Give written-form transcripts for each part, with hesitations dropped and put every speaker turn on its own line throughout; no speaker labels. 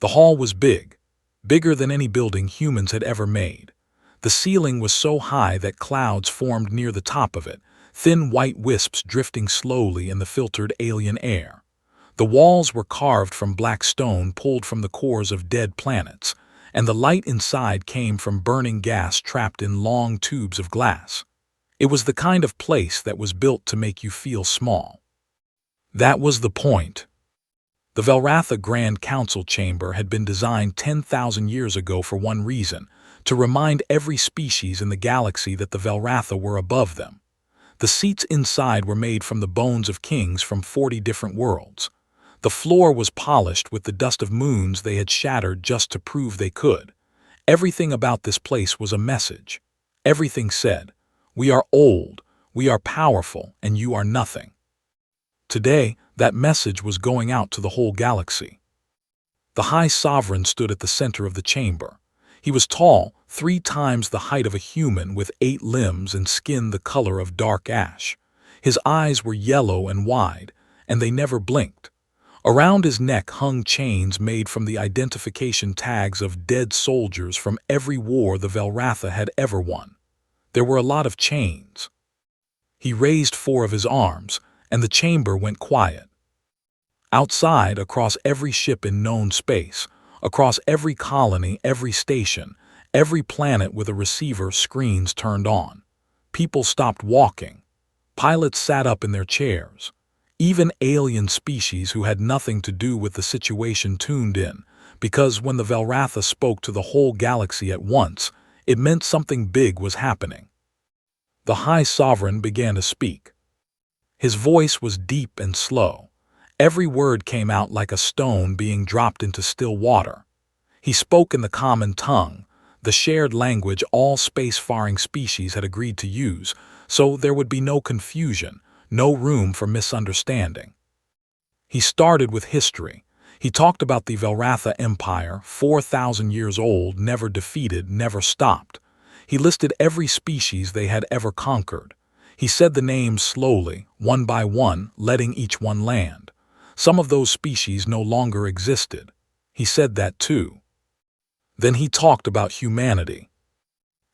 The hall was big, bigger than any building humans had ever made. The ceiling was so high that clouds formed near the top of it, thin white wisps drifting slowly in the filtered alien air. The walls were carved from black stone pulled from the cores of dead planets, and the light inside came from burning gas trapped in long tubes of glass. It was the kind of place that was built to make you feel small. That was the point. The Velvratha Grand Council Chamber had been designed 10,000 years ago for one reason, to remind every species in the galaxy that the Velvratha were above them. The seats inside were made from the bones of kings from 40 different worlds. The floor was polished with the dust of moons they had shattered just to prove they could. Everything about this place was a message. Everything said, "We are old, we are powerful, and you are nothing." Today, that message was going out to the whole galaxy. The High Sovereign stood at the center of the chamber. He was tall, 3 times the height of a human, with 8 limbs and skin the color of dark ash. His eyes were yellow and wide, and they never blinked. Around his neck hung chains made from the identification tags of dead soldiers from every war the Velvratha had ever won. There were a lot of chains. He raised 4 of his arms, and the chamber went quiet. Outside, across every ship in known space, across every colony, every station, every planet with a receiver, screens turned on. People stopped walking. Pilots sat up in their chairs. Even alien species who had nothing to do with the situation tuned in, because when the Velvratha spoke to the whole galaxy at once, it meant something big was happening. The High Sovereign began to speak. His voice was deep and slow. Every word came out like a stone being dropped into still water. He spoke in the common tongue, the shared language all space-faring species had agreed to use, so there would be no confusion, no room for misunderstanding. He started with history. He talked about the Velvratha Empire, 4,000 years old, never defeated, never stopped. He listed every species they had ever conquered. He said the names slowly, one by one, letting each one land. Some of those species no longer existed. He said that too. Then he talked about humanity.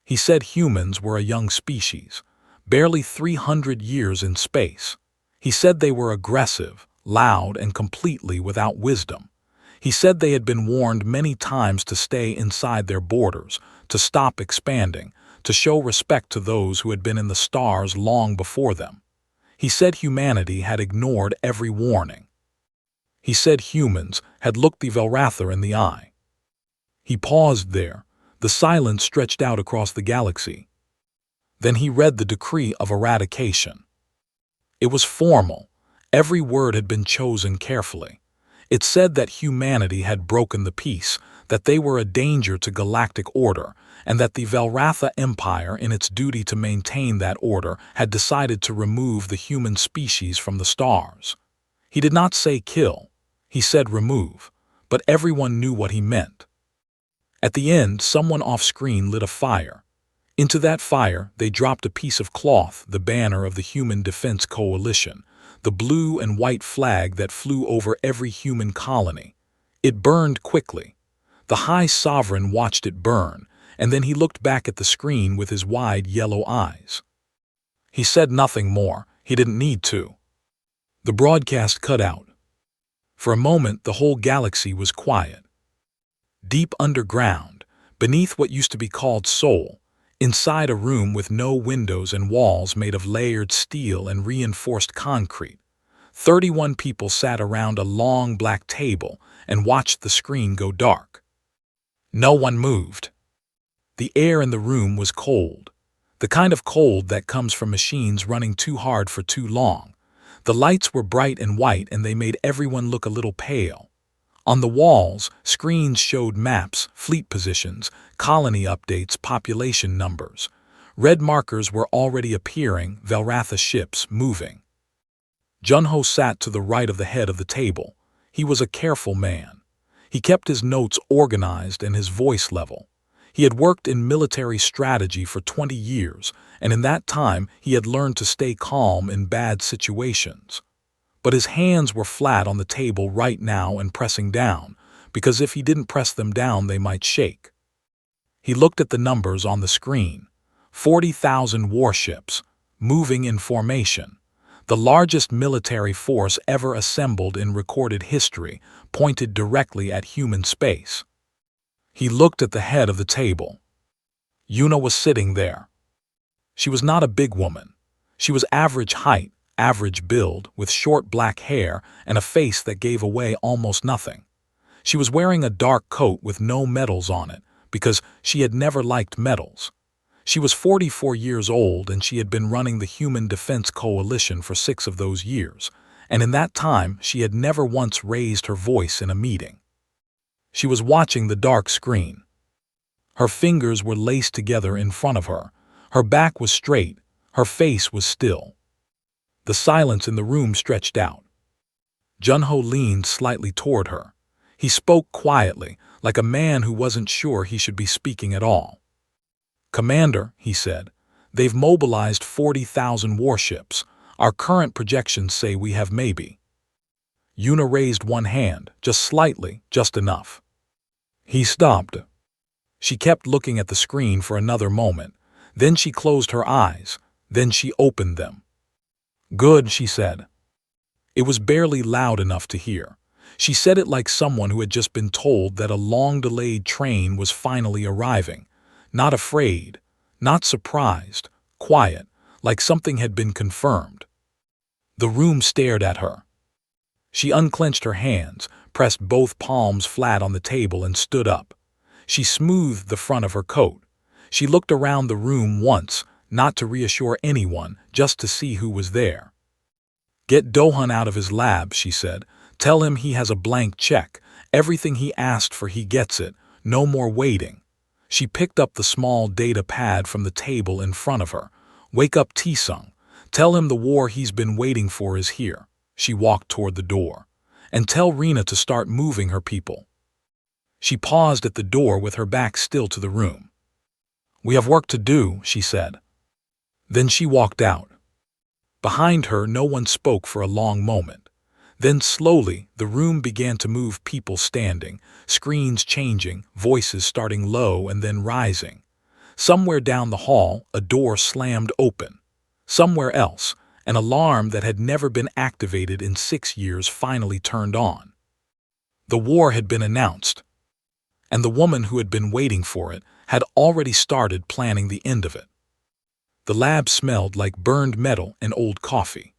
He said humans were a young species, barely 300 years in space. He said they were aggressive, loud, and completely without wisdom. He said they had been warned many times to stay inside their borders, to stop expanding, to show respect to those who had been in the stars long before them. He said humanity had ignored every warning. He said humans had looked the Velvratha in the eye. He paused there. The silence stretched out across the galaxy. Then he read the decree of eradication. It was formal. Every word had been chosen carefully. It said that humanity had broken the peace, that they were a danger to galactic order, and that the Velvratha Empire, in its duty to maintain that order, had decided to remove the human species from the stars. He did not say kill. He said remove, but everyone knew what he meant. At the end, someone off-screen lit a fire. Into that fire, they dropped a piece of cloth, the banner of the Human Defense Coalition, the blue and white flag that flew over every human colony. It burned quickly. The High Sovereign watched it burn, and then he looked back at the screen with his wide yellow eyes. He said nothing more. He didn't need to. The broadcast cut out. For a moment, the whole galaxy was quiet. Deep underground, beneath what used to be called Sol, inside a room with no windows and walls made of layered steel and reinforced concrete, 31 people sat around a long black table and watched the screen go dark. No one moved. The air in the room was cold, the kind of cold that comes from machines running too hard for too long. The lights were bright and white, and they made everyone look a little pale. On the walls, screens showed maps, fleet positions, colony updates, population numbers. Red markers were already appearing, Velvratha ships moving. Junho sat to the right of the head of the table. He was a careful man. He kept his notes organized and his voice level. He had worked in military strategy for 20 years, and in that time he had learned to stay calm in bad situations. But his hands were flat on the table right now and pressing down, because if he didn't press them down they might shake. He looked at the numbers on the screen. 40,000 warships, moving in formation. The largest military force ever assembled in recorded history, pointed directly at human space. He looked at the head of the table. Yuna was sitting there. She was not a big woman. She was average height, average build, with short black hair and a face that gave away almost nothing. She was wearing a dark coat with no medals on it, because she had never liked medals. She was 44 years old and she had been running the Human Defense Coalition for 6 of those years, and in that time she had never once raised her voice in a meeting. She was watching the dark screen. Her fingers were laced together in front of her. Her back was straight. Her face was still. The silence in the room stretched out. Junho leaned slightly toward her. He spoke quietly, like a man who wasn't sure he should be speaking at all. "Commander," he said, "they've mobilized 40,000 warships. Our current projections say we have maybe." Yuna raised one hand, just slightly, just enough. He stopped. She kept looking at the screen for another moment. Then she closed her eyes. Then she opened them. "Good," she said. It was barely loud enough to hear. She said it like someone who had just been told that a long-delayed train was finally arriving. Not afraid, not surprised, quiet, like something had been confirmed. The room stared at her. She unclenched her hands, pressed both palms flat on the table and stood up. She smoothed the front of her coat. She looked around the room once, not to reassure anyone, just to see who was there. "Get Dohun out of his lab," she said. "Tell him he has a blank check. Everything he asked for he gets it. No more waiting." She picked up the small data pad from the table in front of her. "Wake up T-Sung. Tell him the war he's been waiting for is here." She walked toward the door. "And tell Rena to start moving her people." She paused at the door with her back still to the room. "We have work to do," she said. Then she walked out. Behind her no one spoke for a long moment. Then slowly the room began to move, people standing, screens changing, voices starting low and then rising. Somewhere down the hall a door slammed open. Somewhere else an alarm that had never been activated in 6 years finally turned on. The war had been announced, and the woman who had been waiting for it had already started planning the end of it. The lab smelled like burned metal and old coffee.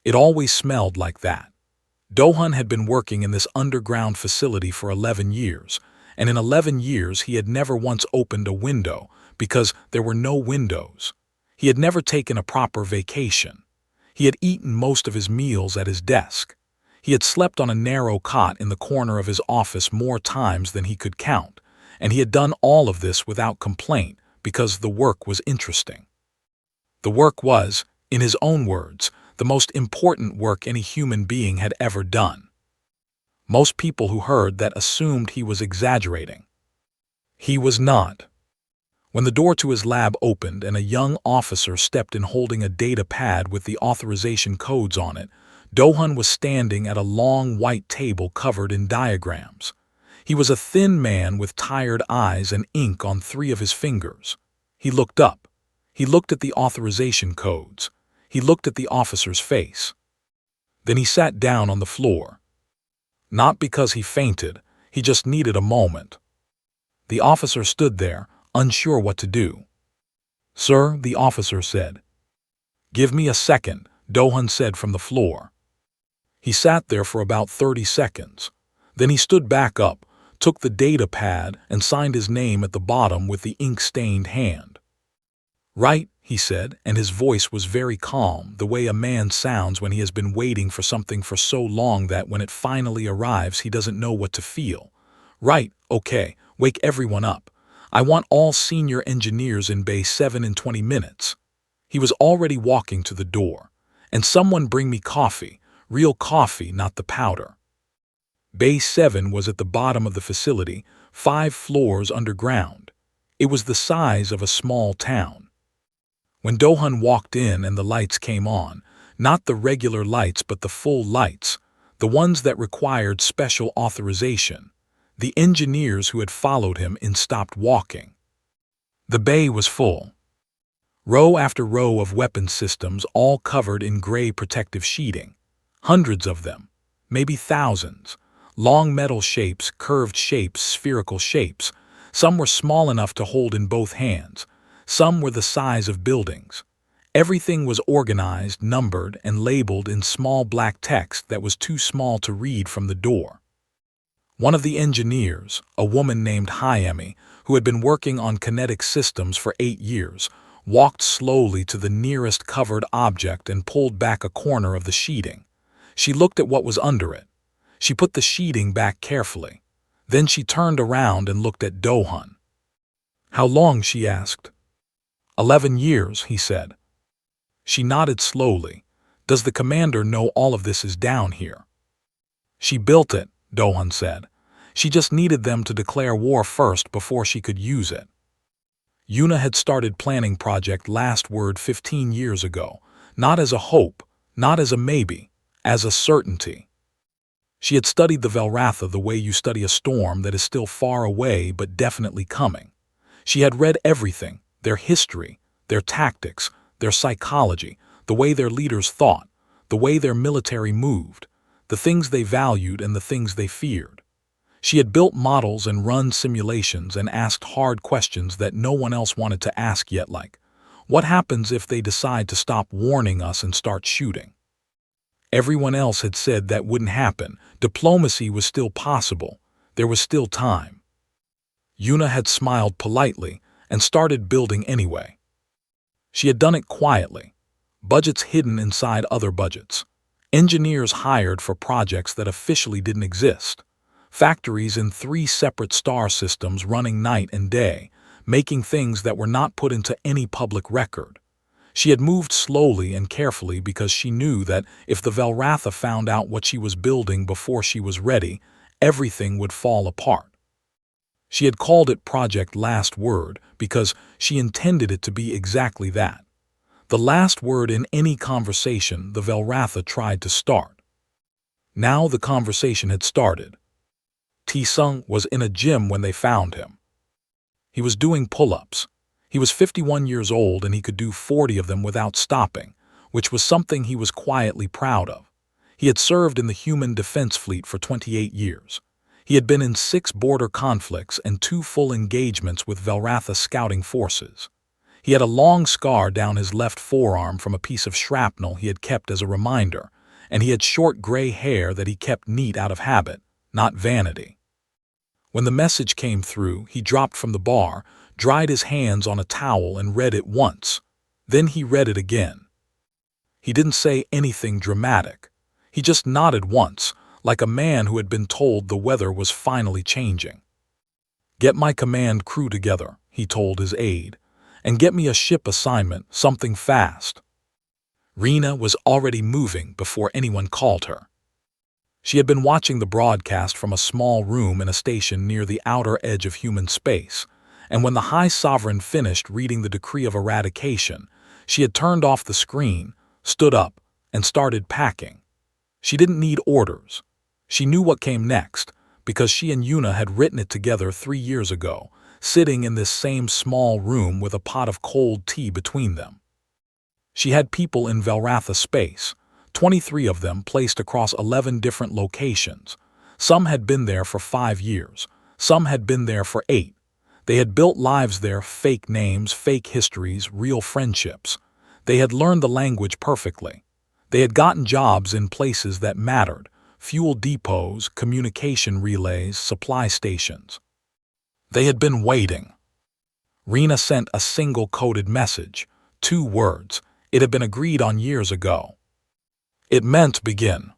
It always smelled like that. Dohun had been working in this underground facility for 11 years, and in 11 years he had never once opened a window because there were no windows. He had never taken a proper vacation. He had eaten most of his meals at his desk. He had slept on a narrow cot in the corner of his office more times than he could count, and he had done all of this without complaint because the work was interesting. The work was, in his own words, the most important work any human being had ever done. Most people who heard that assumed he was exaggerating. He was not. When the door to his lab opened and a young officer stepped in holding a data pad with the authorization codes on it, Dohun was standing at a long white table covered in diagrams. He was a thin man with tired eyes and ink on 3 of his fingers. He looked up. He looked at the authorization codes. He looked at the officer's face. Then he sat down on the floor. Not because he fainted, he just needed a moment. The officer stood there, unsure what to do. "Sir," the officer said. "Give me a second," Dohun said from the floor. He sat there for about 30 seconds. Then he stood back up, took the data pad, and signed his name at the bottom with the ink-stained hand. "Right," he said, and his voice was very calm, the way a man sounds when he has been waiting for something for so long that when it finally arrives he doesn't know what to feel. "Right, okay, wake everyone up. I want all senior engineers in Bay 7 in 20 minutes. He was already walking to the door. "And someone bring me coffee, real coffee, not the powder." Bay 7 was at the bottom of the facility, 5 floors underground. It was the size of a small town. When Dohun walked in and the lights came on, not the regular lights but the full lights, the ones that required special authorization, The engineers who had followed him stopped walking. The bay was full. Row after row of weapon systems, all covered in gray protective sheeting. Hundreds of them, maybe thousands. Long metal shapes, curved shapes, spherical shapes. Some were small enough to hold in both hands. Some were the size of buildings. Everything was organized, numbered, and labeled in small black text that was too small to read from the door. One of the engineers, a woman named Hyemi, who had been working on kinetic systems for 8 years, walked slowly to the nearest covered object and pulled back a corner of the sheeting. She looked at what was under it. She put the sheeting back carefully. Then she turned around and looked at Dohun. "How long?" she asked. 11 years, he said. She nodded slowly. "Does the commander know all of this is down here?" "She built it," Dohun said. "She just needed them to declare war first before she could use it." Yuna had started planning Project Last Word 15 years ago, not as a hope, not as a maybe, as a certainty. She had studied the Velvratha the way you study a storm that is still far away but definitely coming. She had read everything, their history, their tactics, their psychology, the way their leaders thought, the way their military moved, the things they valued and the things they feared. She had built models and run simulations and asked hard questions that no one else wanted to ask yet, like, what happens if they decide to stop warning us and start shooting? Everyone else had said that wouldn't happen. Diplomacy was still possible. There was still time. Yuna had smiled politely and started building anyway. She had done it quietly. Budgets hidden inside other budgets. Engineers hired for projects that officially didn't exist. Factories in 3 separate star systems running night and day, making things that were not put into any public record. She had moved slowly and carefully because she knew that if the Velvratha found out what she was building before she was ready, everything would fall apart. She had called it Project Last Word because she intended it to be exactly that. The last word in any conversation the Velvratha tried to start. Now the conversation had started. T-Sung was in a gym when they found him. He was doing pull-ups. He was 51 years old and he could do 40 of them without stopping, which was something he was quietly proud of. He had served in the Human Defense Fleet for 28 years. He had been in 6 border conflicts and 2 full engagements with Velvratha scouting forces. He had a long scar down his left forearm from a piece of shrapnel he had kept as a reminder, and he had short gray hair that he kept neat out of habit, not vanity. When the message came through, he dropped from the bar, dried his hands on a towel and read it once. Then he read it again. He didn't say anything dramatic. He just nodded once, like a man who had been told the weather was finally changing. "Get my command crew together," he told his aide, "and get me a ship assignment, something fast." Rena was already moving before anyone called her. She had been watching the broadcast from a small room in a station near the outer edge of human space, and when the High Sovereign finished reading the decree of eradication, she had turned off the screen, stood up, and started packing. She didn't need orders. She knew what came next, because she and Yuna had written it together 3 years ago, sitting in this same small room with a pot of cold tea between them. She had people in Velvratha space, 23 of them placed across 11 different locations. Some had been there for 5 years. Some had been there for 8. They had built lives there, fake names, fake histories, real friendships. They had learned the language perfectly. They had gotten jobs in places that mattered, fuel depots, communication relays, supply stations. They had been waiting. Rena sent a single coded message, 2 words. It had been agreed on years ago. It meant begin.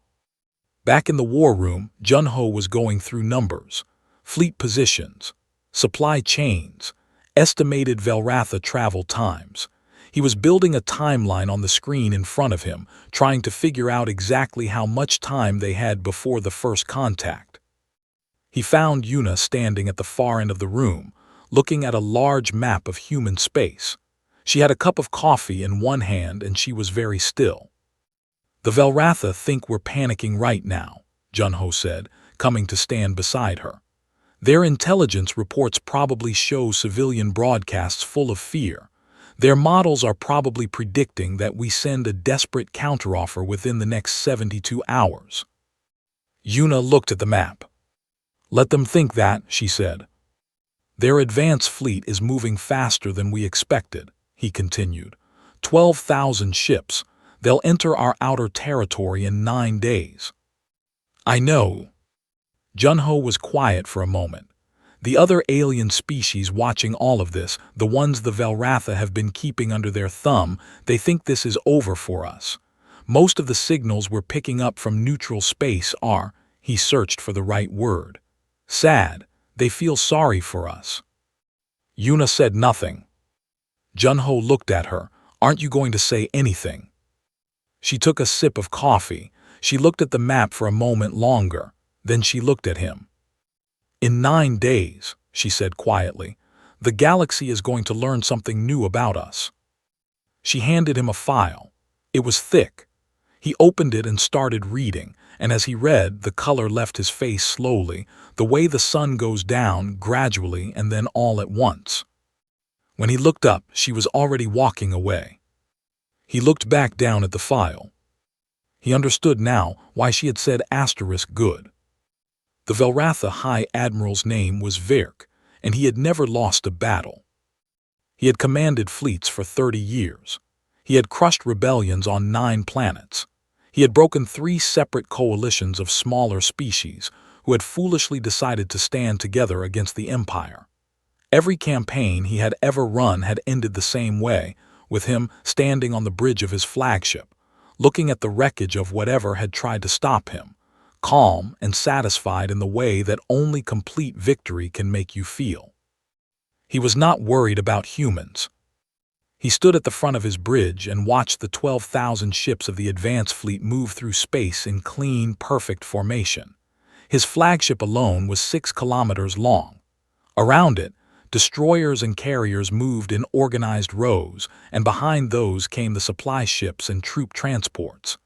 Back in the war room, Junho was going through numbers, fleet positions, supply chains, estimated Velvratha travel times. He was building a timeline on the screen in front of him, trying to figure out exactly how much time they had before the first contact. He found Yuna standing at the far end of the room, looking at a large map of human space. She had a cup of coffee in one hand and she was very still. "The Velvratha think we're panicking right now," Junho said, coming to stand beside her. Their intelligence reports probably show civilian broadcasts full of fear. Their models are probably predicting that we send a desperate counteroffer within the next 72 hours. Yuna looked at the map. Let them think that, she said. Their advance fleet is moving faster than we expected, he continued. 12,000 ships. They'll enter our outer territory in 9 days. I know. Junho was quiet for a moment. The other alien species watching all of this, the ones the Velvratha have been keeping under their thumb, they think this is over for us. Most of the signals we're picking up from neutral space are, he searched for the right word, sad. They feel sorry for us. Yuna said nothing. Junho looked at her. Aren't you going to say anything? She took a sip of coffee. She looked at the map for a moment longer. Then she looked at him. In 9 days, she said quietly, the galaxy is going to learn something new about us. She handed him a file. It was thick. He opened it and started reading, and as he read, the color left his face slowly, the way the sun goes down gradually and then all at once. When he looked up, she was already walking away. He looked back down at the file. He understood now why she had said *good. The Velvratha High Admiral's name was Verk, and he had never lost a battle. He had commanded fleets for 30 years. He had crushed rebellions on 9 planets. He had broken 3 separate coalitions of smaller species who had foolishly decided to stand together against the Empire. Every campaign he had ever run had ended the same way, with him standing on the bridge of his flagship, looking at the wreckage of whatever had tried to stop him, calm and satisfied in the way that only complete victory can make you feel. He was not worried about humans. He stood at the front of his bridge and watched the 12,000 ships of the advance fleet move through space in clean, perfect formation. His flagship alone was 6 kilometers long. Around it, destroyers and carriers moved in organized rows, and behind those came the supply ships and troop transports.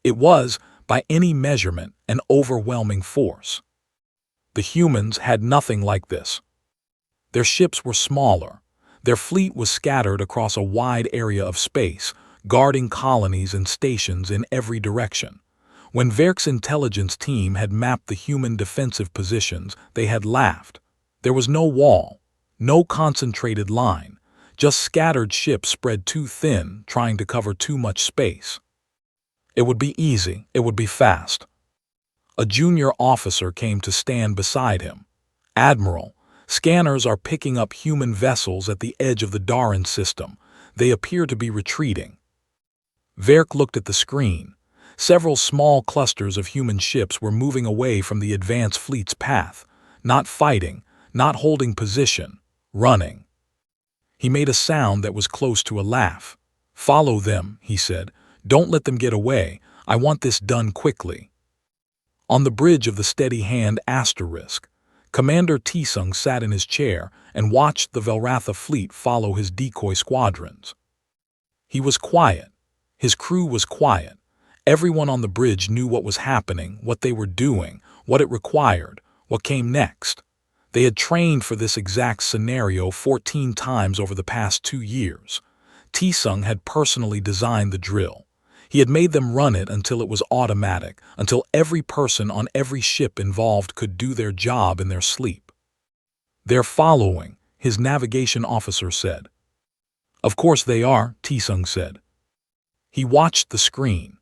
It was, by any measurement, an overwhelming force. The humans had nothing like this. Their ships were smaller. Their fleet was scattered across a wide area of space, guarding colonies and stations in every direction. When Verk's intelligence team had mapped the human defensive positions, they had laughed. There was no wall, no concentrated line, just scattered ships spread too thin, trying to cover too much space. It would be easy, it would be fast. A junior officer came to stand beside him. Admiral, scanners are picking up human vessels at the edge of the Daran system. They appear to be retreating. Verk looked at the screen. Several small clusters of human ships were moving away from the advance fleet's path, not fighting, not holding position, running. He made a sound that was close to a laugh. Follow them, he said. Don't let them get away. I want this done quickly. On the bridge of the Steady Hand Asterisk, Commander Tsung sat in his chair and watched the Velvratha fleet follow his decoy squadrons. He was quiet. His crew was quiet. Everyone on the bridge knew what was happening, what they were doing, what it required, what came next. They had trained for this exact scenario 14 times over the past 2 years. Tsung had personally designed the drill. He had made them run it until it was automatic, until every person on every ship involved could do their job in their sleep. They're following, his navigation officer said. Of course they are, Tsung said. He watched the screen.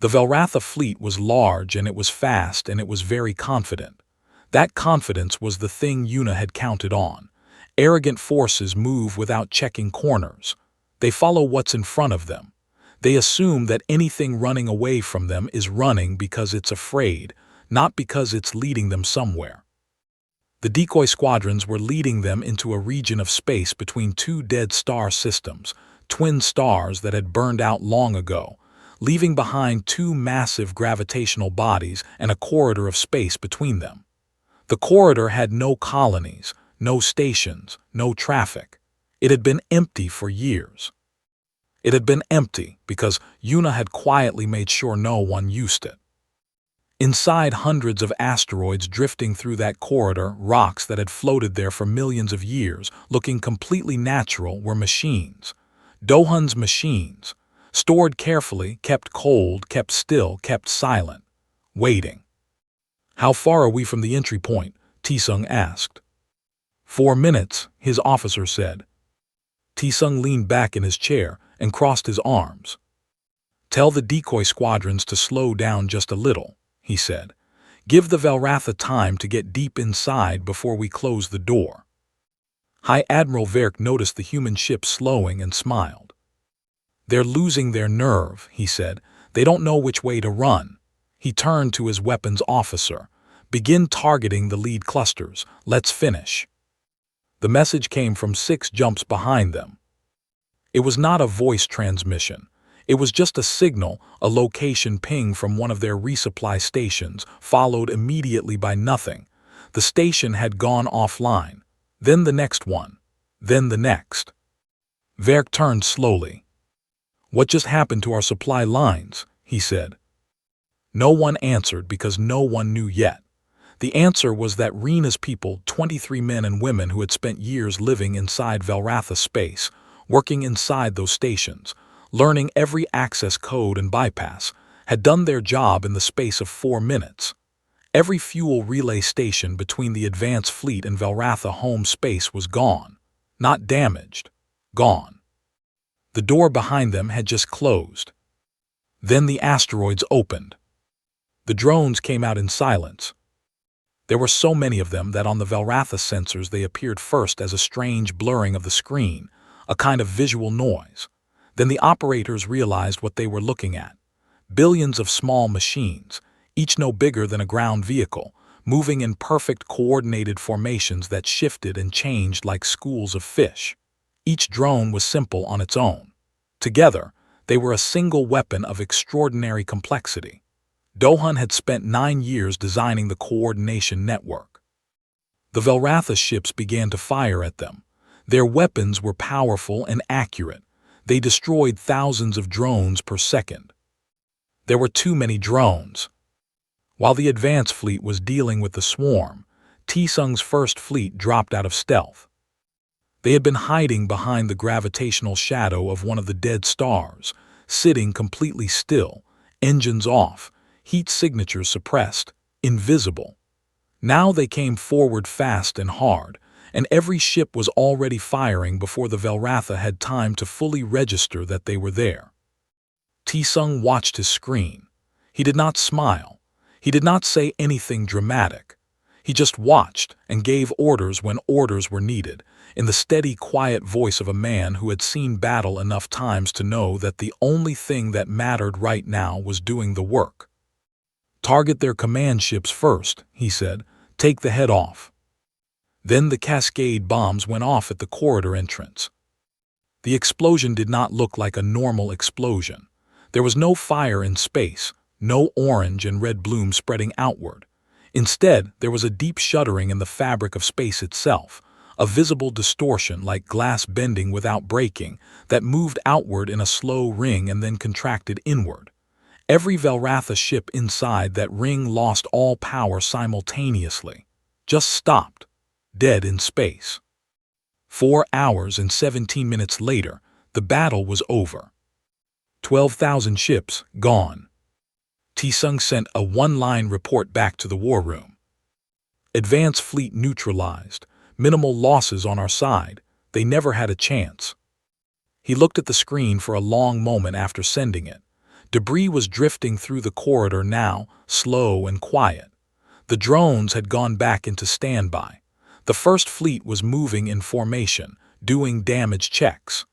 The Velvratha fleet was large and it was fast and it was very confident. That confidence was the thing Yuna had counted on. Arrogant forces move without checking corners. They follow what's in front of them. They assume that anything running away from them is running because it's afraid, not because it's leading them somewhere. The decoy squadrons were leading them into a region of space between 2 dead star systems, twin stars that had burned out long ago, leaving behind 2 massive gravitational bodies and a corridor of space between them. The corridor had no colonies, no stations, no traffic. It had been empty for years. It had been empty because Yuna had quietly made sure no one used it. Inside, hundreds of asteroids drifting through that corridor, rocks that had floated there for millions of years, looking completely natural, were machines. Dohun's machines. Stored carefully, kept cold, kept still, kept silent. Waiting. "How far are we from the entry point?" Tsung asked. 4 minutes, his officer said. Tsung leaned back in his chair and crossed his arms. "Tell the decoy squadrons to slow down just a little," he said. "Give the Velvratha time to get deep inside before we close the door." High Admiral Verk noticed the human ship slowing and smiled. "They're losing their nerve," he said. "They don't know which way to run." He turned to his weapons officer. "Begin targeting the lead clusters. Let's finish." The message came from 6 jumps behind them. It was not a voice transmission. It was just a signal, a location ping from one of their resupply stations, followed immediately by nothing. The station had gone offline. Then the next one. Then the next. Verk turned slowly. "What just happened to our supply lines?" he said. No one answered because no one knew yet. The answer was that Rena's people, 23 men and women who had spent years living inside Velvratha space, working inside those stations, learning every access code and bypass, had done their job in the space of 4 minutes. Every fuel relay station between the advanced fleet and Velvratha home space was gone. Not damaged. Gone. The door behind them had just closed. Then the asteroids opened. The drones came out in silence. There were so many of them that on the Velvratha sensors they appeared first as a strange blurring of the screen, a kind of visual noise. Then the operators realized what they were looking at. Billions of small machines, each no bigger than a ground vehicle, moving in perfect coordinated formations that shifted and changed like schools of fish. Each drone was simple on its own. Together, they were a single weapon of extraordinary complexity. Dohun had spent 9 years designing the coordination network. The Velvratha ships began to fire at them. Their weapons were powerful and accurate. They destroyed thousands of drones per second. There were too many drones. While the advance fleet was dealing with the swarm, Tsung's first fleet dropped out of stealth. They had been hiding behind the gravitational shadow of one of the dead stars, sitting completely still, engines off, heat signatures suppressed, invisible. Now they came forward fast and hard, and every ship was already firing before the Velvratha had time to fully register that they were there. Tsung watched his screen. He did not smile. He did not say anything dramatic. He just watched and gave orders when orders were needed, in the steady, quiet voice of a man who had seen battle enough times to know that the only thing that mattered right now was doing the work. "Target their command ships first," he said. "Take the head off." Then the cascade bombs went off at the corridor entrance. The explosion did not look like a normal explosion. There was no fire in space, no orange and red bloom spreading outward. Instead, there was a deep shuddering in the fabric of space itself, a visible distortion like glass bending without breaking that moved outward in a slow ring and then contracted inward. Every Velvratha ship inside that ring lost all power simultaneously, just stopped, dead in space. 4 hours and 17 minutes later, the battle was over. 12,000 ships gone. Tsung sent a one-line report back to the war room. "Advance fleet neutralized. Minimal losses on our side. They never had a chance." He looked at the screen for a long moment after sending it. Debris was drifting through the corridor now, slow and quiet. The drones had gone back into standby. The first fleet was moving in formation, doing damage checks.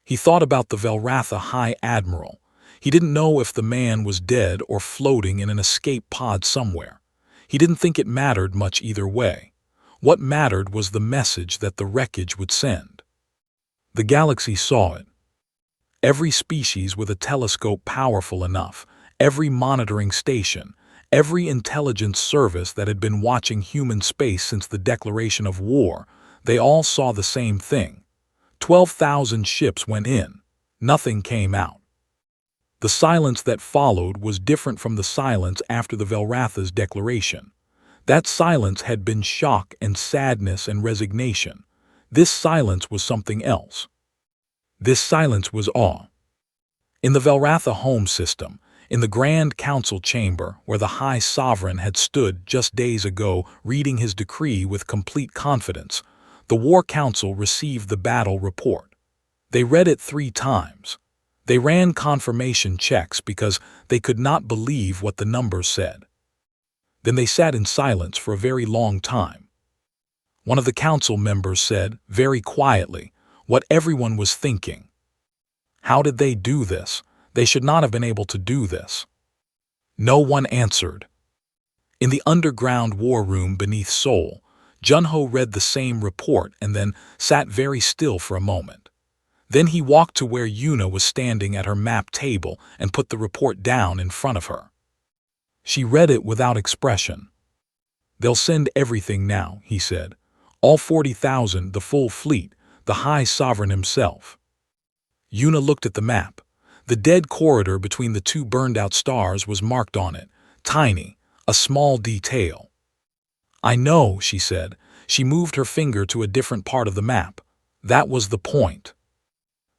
He thought about the Velvratha High Admiral. He didn't know if the man was dead or floating in an escape pod somewhere. He didn't think it mattered much either way. What mattered was the message that the wreckage would send. The galaxy saw it. Every species with a telescope powerful enough, every monitoring station, every intelligence service that had been watching human space since the declaration of war, they all saw the same thing. 12,000 ships went in. Nothing came out. The silence that followed was different from the silence after the Velvratha's declaration. That silence had been shock and sadness and resignation. This silence was something else. This silence was awe. In the Velvratha home system, in the Grand Council chamber where the High Sovereign had stood just days ago reading his decree with complete confidence, the War Council received the battle report. They read it 3 times. They ran confirmation checks because they could not believe what the numbers said. Then they sat in silence for a very long time. One of the council members said, very quietly, what everyone was thinking. How did they do this? They should not have been able to do this. No one answered. In the underground war room beneath Seoul, Junho read the same report and then sat very still for a moment. Then he walked to where Yuna was standing at her map table and put the report down in front of her. She read it without expression. They'll send everything now, he said. All 40,000, the full fleet, the High Sovereign himself. Yuna looked at the map. The dead corridor between the 2 burned-out stars was marked on it, tiny, a small detail. I know, she said. She moved her finger to a different part of the map. That was the point.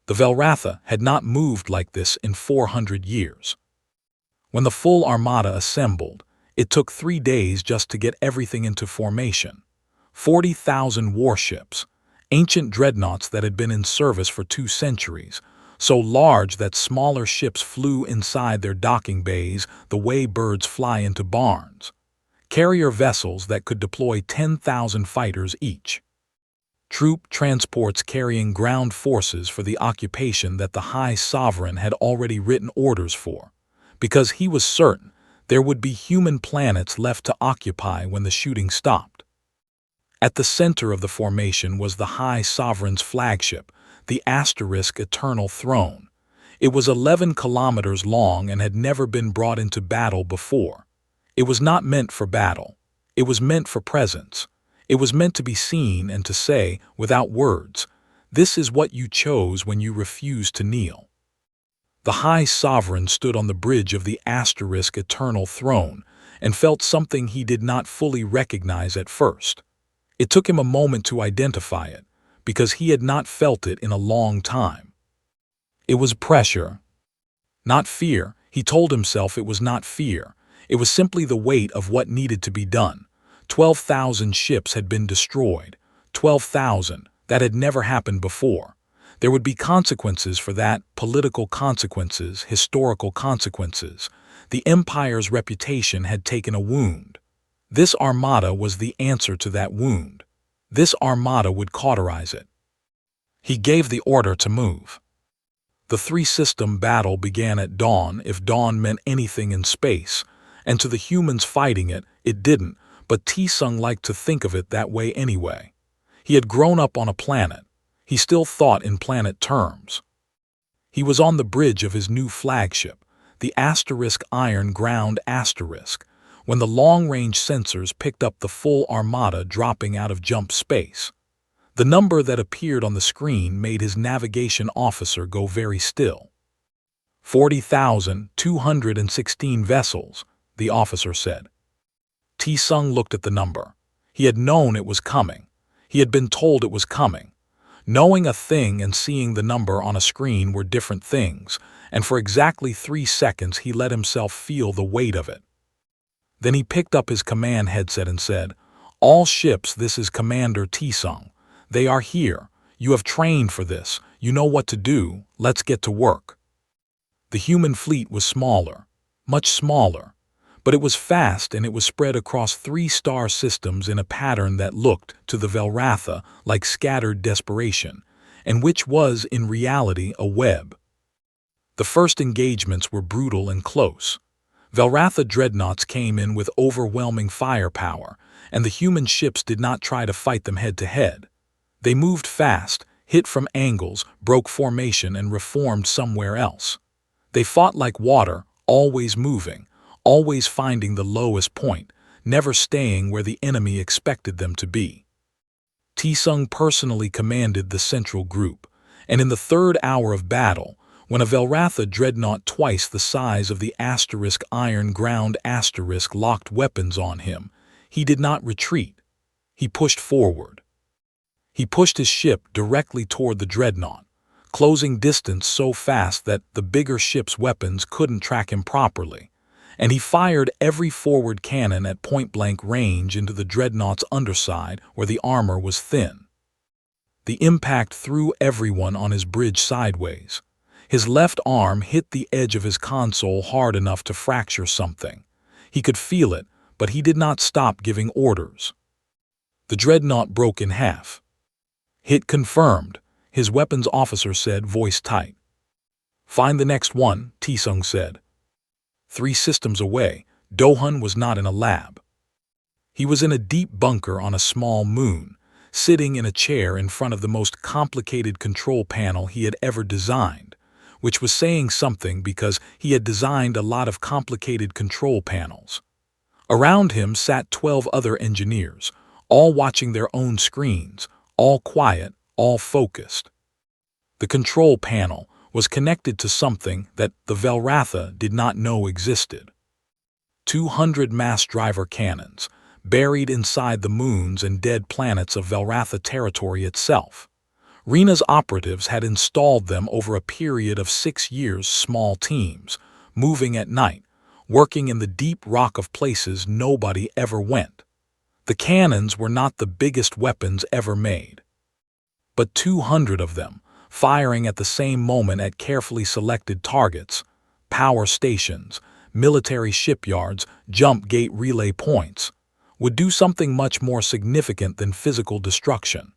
The Velvratha had not moved like this in 400 years. When the full armada assembled, it took 3 days just to get everything into formation. 40,000 warships, ancient dreadnoughts that had been in service for 2 centuries, so large that smaller ships flew inside their docking bays the way birds fly into barns. Carrier vessels that could deploy 10,000 fighters each. Troop transports carrying ground forces for the occupation that the High Sovereign had already written orders for, because he was certain there would be human planets left to occupy when the shooting stopped. At the center of the formation was the High Sovereign's flagship, the Eternal Throne. It was 11 kilometers long and had never been brought into battle before. It was not meant for battle. It was meant for presence. It was meant to be seen and to say, without words, this is what you chose when you refused to kneel. The High Sovereign stood on the bridge of the Eternal Throne and felt something he did not fully recognize at first. It took him a moment to identify it, because he had not felt it in a long time. It was pressure. Not fear. He told himself it was not fear. It was simply the weight of what needed to be done. 12,000 ships had been destroyed. 12,000. That had never happened before. There would be consequences for that, political consequences, historical consequences. The Empire's reputation had taken a wound. This armada was the answer to that wound. This armada would cauterize it. He gave the order to move. The 3-system battle began at dawn, if dawn meant anything in space, and to the humans fighting it, it didn't, but T-Sung liked to think of it that way anyway. He had grown up on a planet. He still thought in planet terms. He was on the bridge of his new flagship, the Iron Ground Asterisk, when the long-range sensors picked up the full armada dropping out of jump space. The number that appeared on the screen made his navigation officer go very still. 40,216 vessels, the officer said. T-Sung looked at the number. He had known it was coming. He had been told it was coming. Knowing a thing and seeing the number on a screen were different things, and for exactly 3 seconds he let himself feel the weight of it. Then he picked up his command headset and said, "All ships, this is Commander T-Sung. They are here. You have trained for this. You know what to do. Let's get to work." The human fleet was smaller, much smaller, but it was fast and it was spread across 3 star systems in a pattern that looked, to the Velvratha, like scattered desperation, and which was, in reality, a web. The first engagements were brutal and close. Velvratha dreadnoughts came in with overwhelming firepower, and the human ships did not try to fight them head-to-head. They moved fast, hit from angles, broke formation, and reformed somewhere else. They fought like water, always moving, always finding the lowest point, never staying where the enemy expected them to be. T-Sung personally commanded the central group, and in the 3rd hour of battle, When a Velvratha dreadnought twice the size of the asterisk iron-ground asterisk locked weapons on him, he did not retreat. He pushed forward. He pushed his ship directly toward the dreadnought, closing distance so fast that the bigger ship's weapons couldn't track him properly, and he fired every forward cannon at point-blank range into the dreadnought's underside where the armor was thin. The impact threw everyone on his bridge sideways. His left arm hit the edge of his console hard enough to fracture something. He could feel it, but he did not stop giving orders. The dreadnought broke in half. "Hit confirmed," his weapons officer said, voice tight. "Find the next one," Tsung said. 3 systems away, Dohun was not in a lab. He was in a deep bunker on a small moon, sitting in a chair in front of the most complicated control panel he had ever designed, which was saying something because he had designed a lot of complicated control panels. Around him sat 12 other engineers, all watching their own screens, all quiet, all focused. The control panel was connected to something that the Velvratha did not know existed. 200 mass driver cannons, buried inside the moons and dead planets of Velvratha territory itself. Rena's operatives had installed them over a period of 6 years, small teams, moving at night, working in the deep rock of places nobody ever went. The cannons were not the biggest weapons ever made, but 200 of them, firing at the same moment at carefully selected targets, power stations, military shipyards, jump gate relay points, would do something much more significant than physical destruction.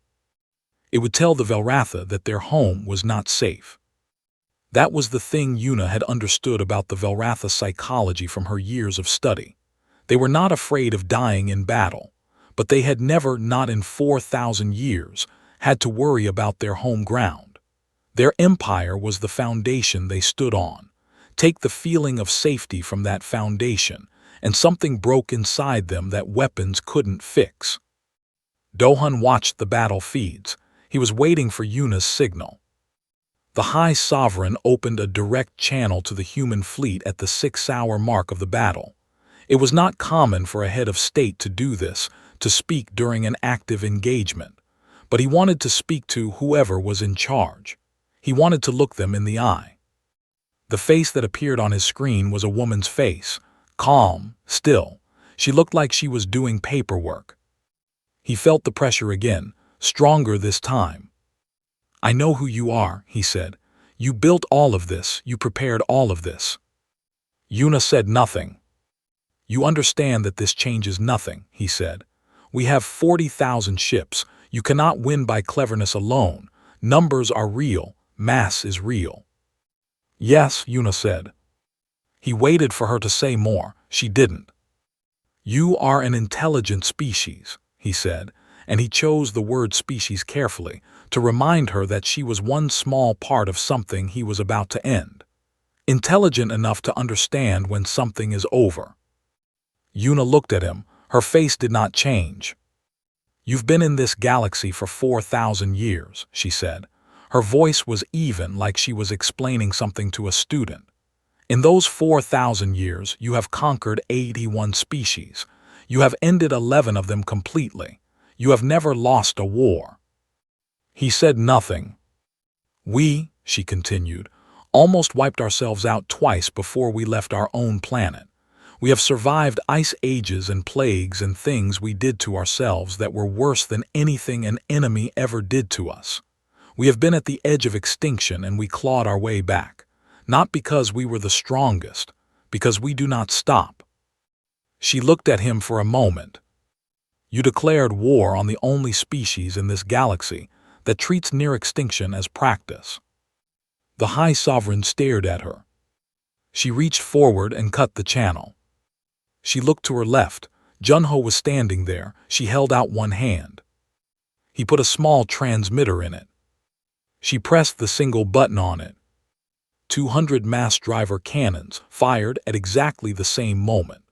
It would tell the Velvratha that their home was not safe. That was the thing Yuna had understood about the Velvratha psychology from her years of study. They were not afraid of dying in battle, but they had never, not in 4,000 years, had to worry about their home ground. Their empire was the foundation they stood on. Take the feeling of safety from that foundation, and something broke inside them that weapons couldn't fix. Dohun watched the battle feeds. He was waiting for Yuna's signal. The High Sovereign opened a direct channel to the human fleet at the 6-hour mark of the battle. It was not common for a head of state to do this, to speak during an active engagement, but he wanted to speak to whoever was in charge. He wanted to look them in the eye. The face that appeared on his screen was a woman's face, calm, still. She looked like she was doing paperwork. He felt the pressure again, stronger this time. "I know who you are," he said. "You built all of this, you prepared all of this." Yuna said nothing. "You understand that this changes nothing," he said. "We have 40,000 ships. You cannot win by cleverness alone. Numbers are real, mass is real." "Yes," Yuna said. He waited for her to say more. She didn't. "You are an intelligent species," he said, and he chose the word species carefully to remind her that she was one small part of something he was about to end. Intelligent enough to understand when something is over. Yuna looked at him. Her face did not change. "You've been in this galaxy for 4,000 years, she said. Her voice was even, like she was explaining something to a student. "In those 4,000 years, you have conquered 81 species. You have ended 11 of them completely. You have never lost a war." He said nothing. "We," she continued, "almost wiped ourselves out twice before we left our own planet. We have survived ice ages and plagues and things we did to ourselves that were worse than anything an enemy ever did to us. We have been at the edge of extinction and we clawed our way back. Not because we were the strongest, because we do not stop." She looked at him for a moment. "You declared war on the only species in this galaxy that treats near extinction as practice." The High Sovereign stared at her. She reached forward and cut the channel. She looked to her left. Junho was standing there. She held out one hand. He put a small transmitter in it. She pressed the single button on it. 200 mass driver cannons fired at exactly the same moment.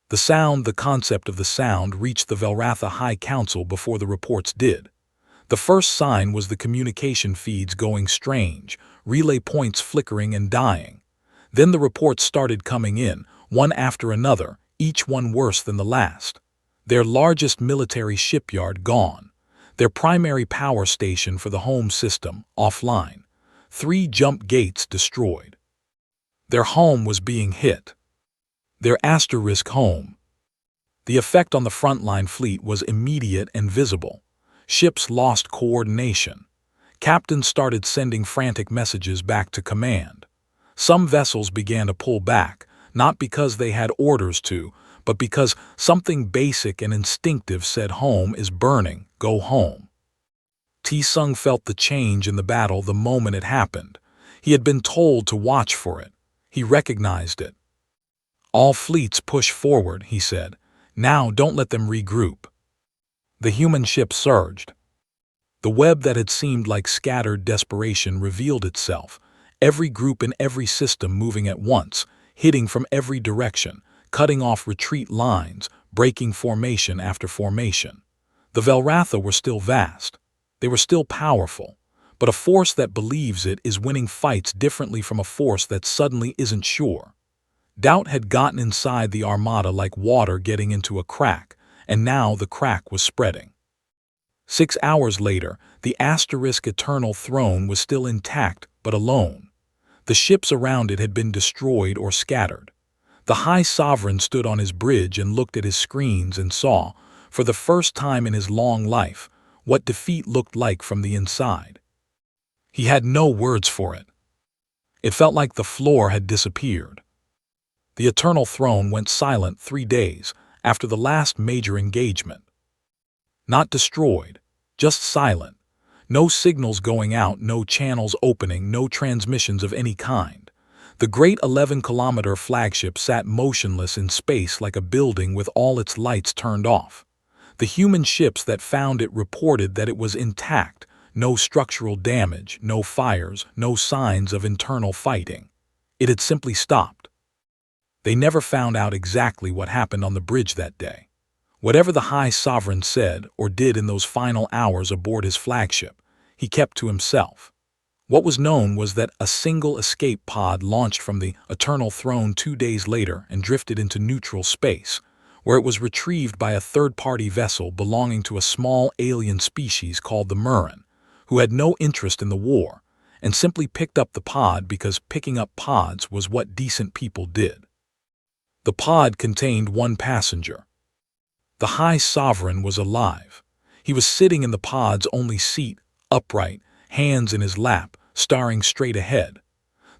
The concept of the sound reached the Velvratha High Council before the reports did. The first sign was the communication feeds going strange, relay points flickering and dying. Then the reports started coming in, one after another, each one worse than the last. Their largest military shipyard gone. Their primary power station for the home system offline. 3 jump gates destroyed. Their home was being hit. Their asterisk home. The effect on the frontline fleet was immediate and visible. Ships lost coordination. Captains started sending frantic messages back to command. Some vessels began to pull back, not because they had orders to, but because something basic and instinctive said home is burning, go home. T-Sung felt the change in the battle the moment it happened. He had been told to watch for it. He recognized it. All fleets push forward, he said. Now don't let them regroup. The human ship surged. The web that had seemed like scattered desperation revealed itself, every group in every system moving at once, hitting from every direction, cutting off retreat lines, breaking formation after formation. The Velvratha were still vast. They were still powerful, but a force that believes it is winning fights differently from a force that suddenly isn't sure. Doubt had gotten inside the armada like water getting into a crack, and now the crack was spreading. 6 hours later, the asterisk eternal throne was still intact but alone. The ships around it had been destroyed or scattered. The High Sovereign stood on his bridge and looked at his screens and saw, for the first time in his long life, what defeat looked like from the inside. He had no words for it. It felt like the floor had disappeared. The Eternal Throne went silent 3 days after the last major engagement. Not destroyed, just silent. No signals going out, no channels opening, no transmissions of any kind. The great 11-kilometer flagship sat motionless in space like a building with all its lights turned off. The human ships that found it reported that it was intact, no structural damage, no fires, no signs of internal fighting. It had simply stopped. They never found out exactly what happened on the bridge that day. Whatever the High Sovereign said or did in those final hours aboard his flagship, he kept to himself. What was known was that a single escape pod launched from the Eternal Throne 2 days later and drifted into neutral space, where it was retrieved by a third-party vessel belonging to a small alien species called the Murren, who had no interest in the war, and simply picked up the pod because picking up pods was what decent people did. The pod contained 1 passenger. The High Sovereign was alive. He was sitting in the pod's only seat, upright, hands in his lap, staring straight ahead.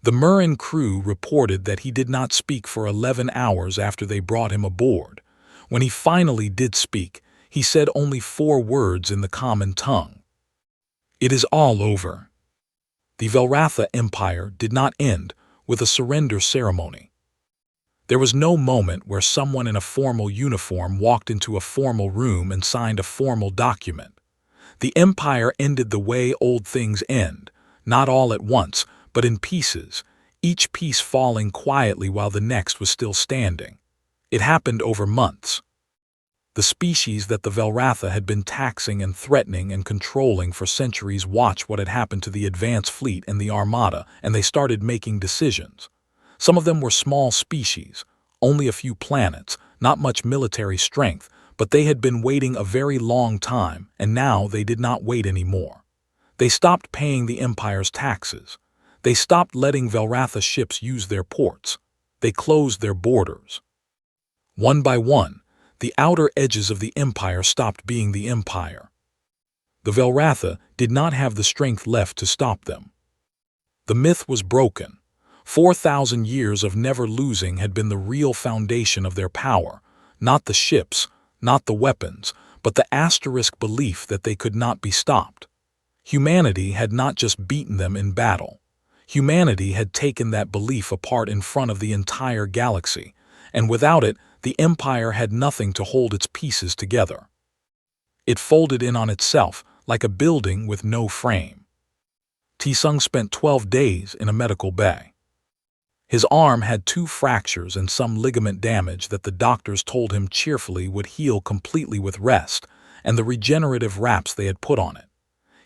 The Murren crew reported that he did not speak for 11 hours after they brought him aboard. When he finally did speak, he said only 4 words in the common tongue. It is all over. The Velvratha Empire did not end with a surrender ceremony. There was no moment where someone in a formal uniform walked into a formal room and signed a formal document. The Empire ended the way old things end, not all at once, but in pieces, each piece falling quietly while the next was still standing. It happened over months. The species that the Velvratha had been taxing and threatening and controlling for centuries watched what had happened to the advance fleet and the armada, and they started making decisions. Some of them were small species, only a few planets, not much military strength, but they had been waiting a very long time, and now they did not wait anymore. They stopped paying the Empire's taxes. They stopped letting Velvratha ships use their ports. They closed their borders. One by one, the outer edges of the Empire stopped being the Empire. The Velvratha did not have the strength left to stop them. The myth was broken. 4,000 years of never losing had been the real foundation of their power, not the ships, not the weapons, but the asterisk belief that they could not be stopped. Humanity had not just beaten them in battle. Humanity had taken that belief apart in front of the entire galaxy, and without it, the Empire had nothing to hold its pieces together. It folded in on itself like a building with no frame. T-Sung spent 12 days in a medical bay. His arm had 2 fractures and some ligament damage that the doctors told him cheerfully would heal completely with rest and the regenerative wraps they had put on it.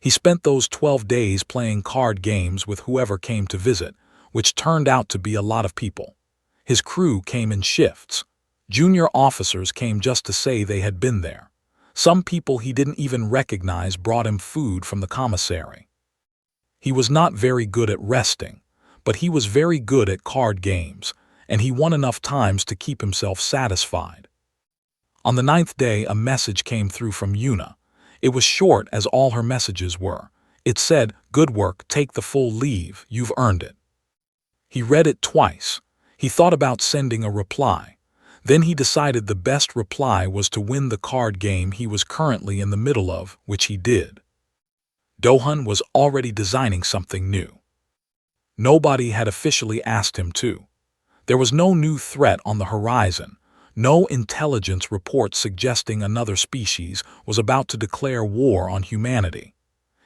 He spent those 12 days playing card games with whoever came to visit, which turned out to be a lot of people. His crew came in shifts. Junior officers came just to say they had been there. Some people he didn't even recognize brought him food from the commissary. He was not very good at resting, but he was very good at card games, and he won enough times to keep himself satisfied. On the 9th day, a message came through from Yuna. It was short as all her messages were. It said, "Good work, take the full leave, you've earned it." He read it twice. He thought about sending a reply. Then he decided the best reply was to win the card game he was currently in the middle of, which he did. Dohan was already designing something new. Nobody had officially asked him to. There was no new threat on the horizon. No intelligence report suggesting another species was about to declare war on humanity.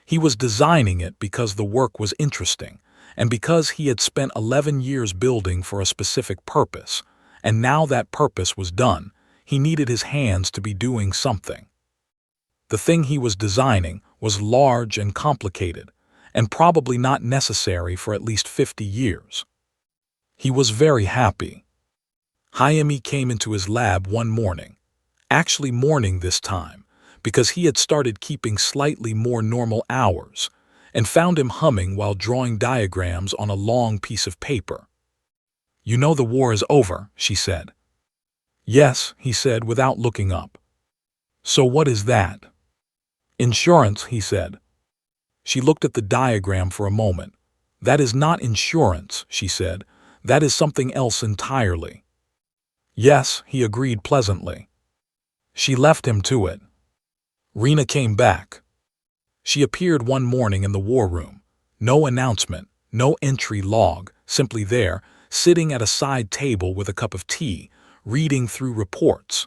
He was designing it because the work was interesting, and because he had spent 11 years building for a specific purpose, and now that purpose was done, he needed his hands to be doing something. The thing he was designing was large and complicated, and probably not necessary for at least 50 years. He was very happy. Hayami came into his lab one morning, actually morning this time, because he had started keeping slightly more normal hours, and found him humming while drawing diagrams on a long piece of paper. "You know the war is over," she said. "Yes," he said without looking up. "So what is that?" "Insurance," he said. She looked at the diagram for a moment. "That is not insurance," she said. "That is something else entirely." "Yes," he agreed pleasantly. She left him to it. Rena came back. She appeared one morning in the war room. No announcement, no entry log, simply there, sitting at a side table with a cup of tea, reading through reports.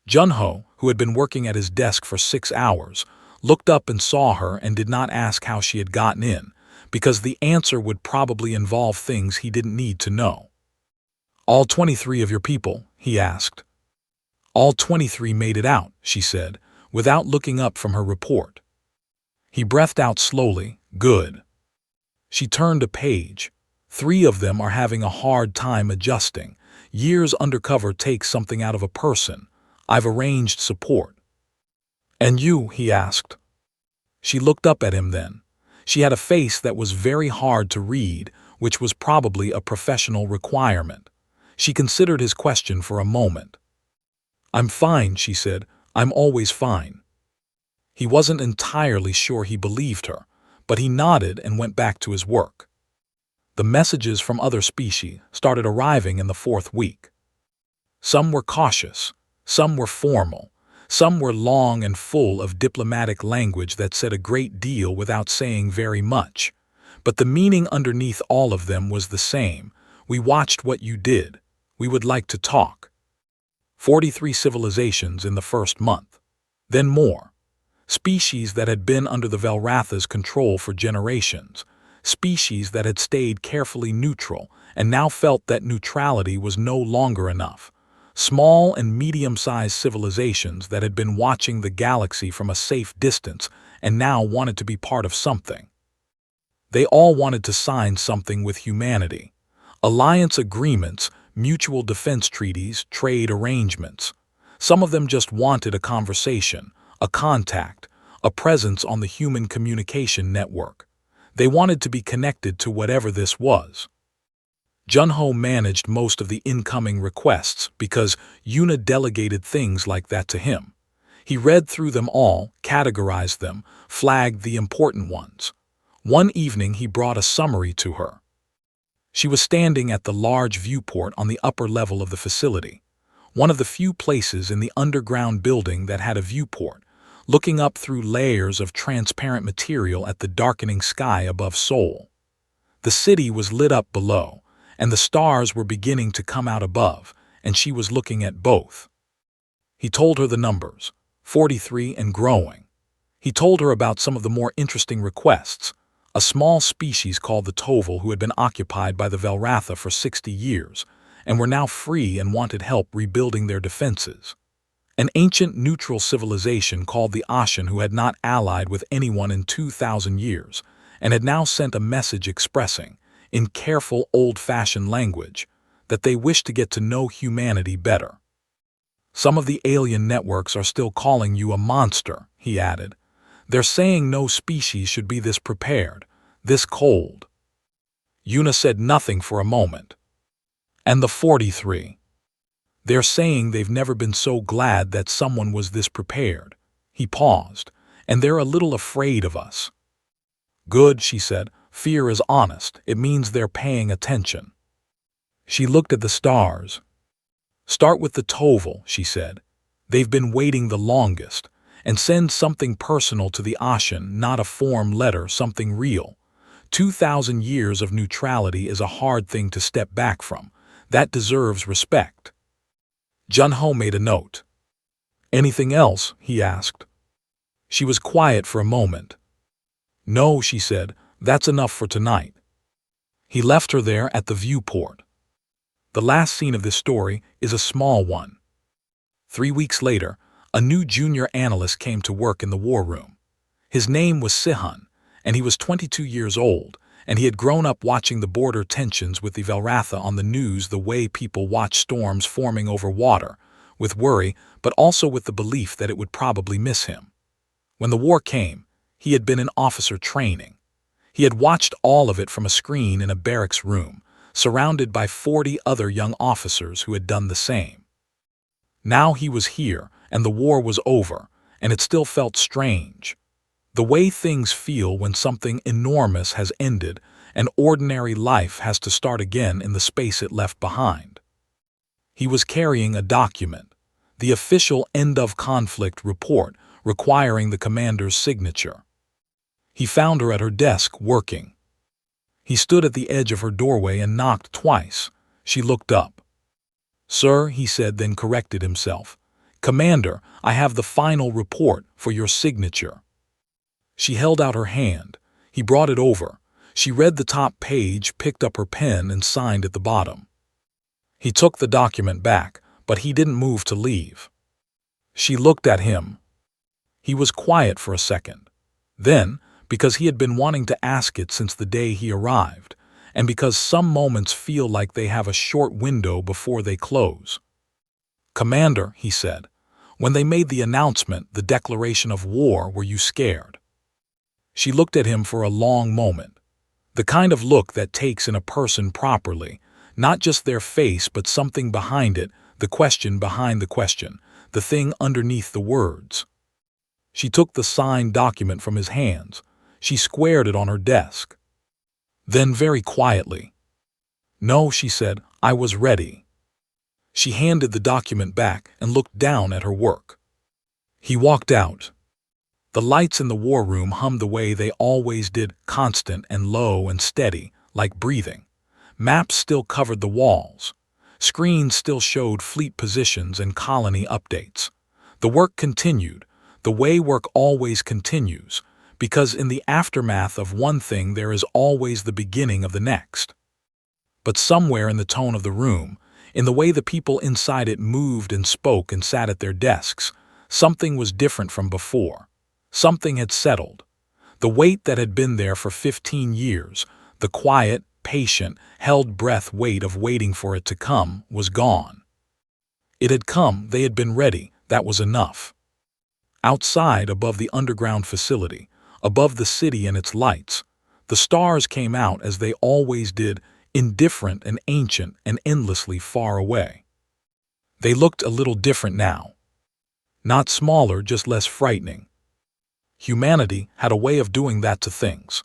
Junho, who had been working at his desk for 6 hours, looked up and saw her and did not ask how she had gotten in, because the answer would probably involve things he didn't need to know. "All 23 of your people?" he asked. "All 23 made it out," she said, without looking up from her report. He breathed out slowly. "Good." She turned a page. 3 of them are having a hard time adjusting. Years undercover takes something out of a person. I've arranged support. "And you?" he asked. She looked up at him then. She had a face that was very hard to read, which was probably a professional requirement. She considered his question for a moment. "I'm fine," she said. "I'm always fine." He wasn't entirely sure he believed her, but he nodded and went back to his work. The messages from other species started arriving in the 4th week. Some were cautious, some were formal, some were long and full of diplomatic language that said a great deal without saying very much. But the meaning underneath all of them was the same. "We watched what you did. We would like to talk." 43 civilizations in the first month. Then more. Species that had been under the Velvratha's control for generations. Species that had stayed carefully neutral and now felt that neutrality was no longer enough. Small and medium-sized civilizations that had been watching the galaxy from a safe distance and now wanted to be part of something. They all wanted to sign something with humanity. Alliance agreements, mutual defense treaties, trade arrangements. Some of them just wanted a conversation, a contact, a presence on the human communication network. They wanted to be connected to whatever this was. Junho managed most of the incoming requests because Yuna delegated things like that to him. He read through them all, categorized them, flagged the important ones. One evening he brought a summary to her. She was standing at the large viewport on the upper level of the facility, one of the few places in the underground building that had a viewport, looking up through layers of transparent material at the darkening sky above Seoul. The city was lit up below, and the stars were beginning to come out above, and she was looking at both. He told her the numbers, 43 and growing. He told her about some of the more interesting requests. A small species called the Toval who had been occupied by the Velvratha for 60 years, and were now free and wanted help rebuilding their defenses. An ancient neutral civilization called the Ashen who had not allied with anyone in 2,000 years and had now sent a message expressing, in careful old-fashioned language, that they wished to get to know humanity better. Some of the alien networks are still calling you a monster, he added. They're saying no species should be this prepared, this cold. Yuna said nothing for a moment. And the 43. They're saying they've never been so glad that someone was this prepared. He paused. And they're a little afraid of us. Good, she said. Fear is honest. It means they're paying attention. She looked at the stars. Start with the Toval, she said. They've been waiting the longest. And send something personal to the Ashen, not a form letter, something real. 2,000 years of neutrality is a hard thing to step back from. That deserves respect. Junho made a note. Anything else? He asked. She was quiet for a moment. No, she said, that's enough for tonight. He left her there at the viewport. The last scene of this story is a small one. 3 weeks later, a new junior analyst came to work in the war room. His name was Sihun, and he was 22 years old, and he had grown up watching the border tensions with the Velvratha on the news the way people watch storms forming over water, with worry, but also with the belief that it would probably miss him. When the war came, he had been in officer training. He had watched all of it from a screen in a barracks room, surrounded by 40 other young officers who had done the same. Now he was here, and the war was over, and it still felt strange. The way things feel when something enormous has ended and ordinary life has to start again in the space it left behind. He was carrying a document, the official end-of-conflict report requiring the commander's signature. He found her at her desk working. He stood at the edge of her doorway and knocked twice. She looked up. Sir, he said, then corrected himself. Commander, I have the final report for your signature. She held out her hand. He brought it over. She read the top page, picked up her pen, and signed at the bottom. He took the document back, but he didn't move to leave. She looked at him. He was quiet for a second. Then, because he had been wanting to ask it since the day he arrived, and because some moments feel like they have a short window before they close. Commander, he said, when they made the announcement, the declaration of war, were you scared? She looked at him for a long moment. The kind of look that takes in a person properly, not just their face but something behind it, the question behind the question, the thing underneath the words. She took the signed document from his hands. She squared it on her desk. Then very quietly, No, she said, I was ready. She handed the document back and looked down at her work. He walked out. The lights in the war room hummed the way they always did, constant and low and steady, like breathing. Maps still covered the walls. Screens still showed fleet positions and colony updates. The work continued, the way work always continues, because in the aftermath of one thing there is always the beginning of the next. But somewhere in the tone of the room, in the way the people inside it moved and spoke and sat at their desks, something was different from before. Something had settled. The weight that had been there for 15 years, the quiet, patient, held breath weight of waiting for it to come, was gone. It had come, they had been ready, that was enough. Outside, above the underground facility, above the city and its lights, the stars came out as they always did, indifferent and ancient and endlessly far away. They looked a little different now. Not smaller, just less frightening. Humanity had a way of doing that to things.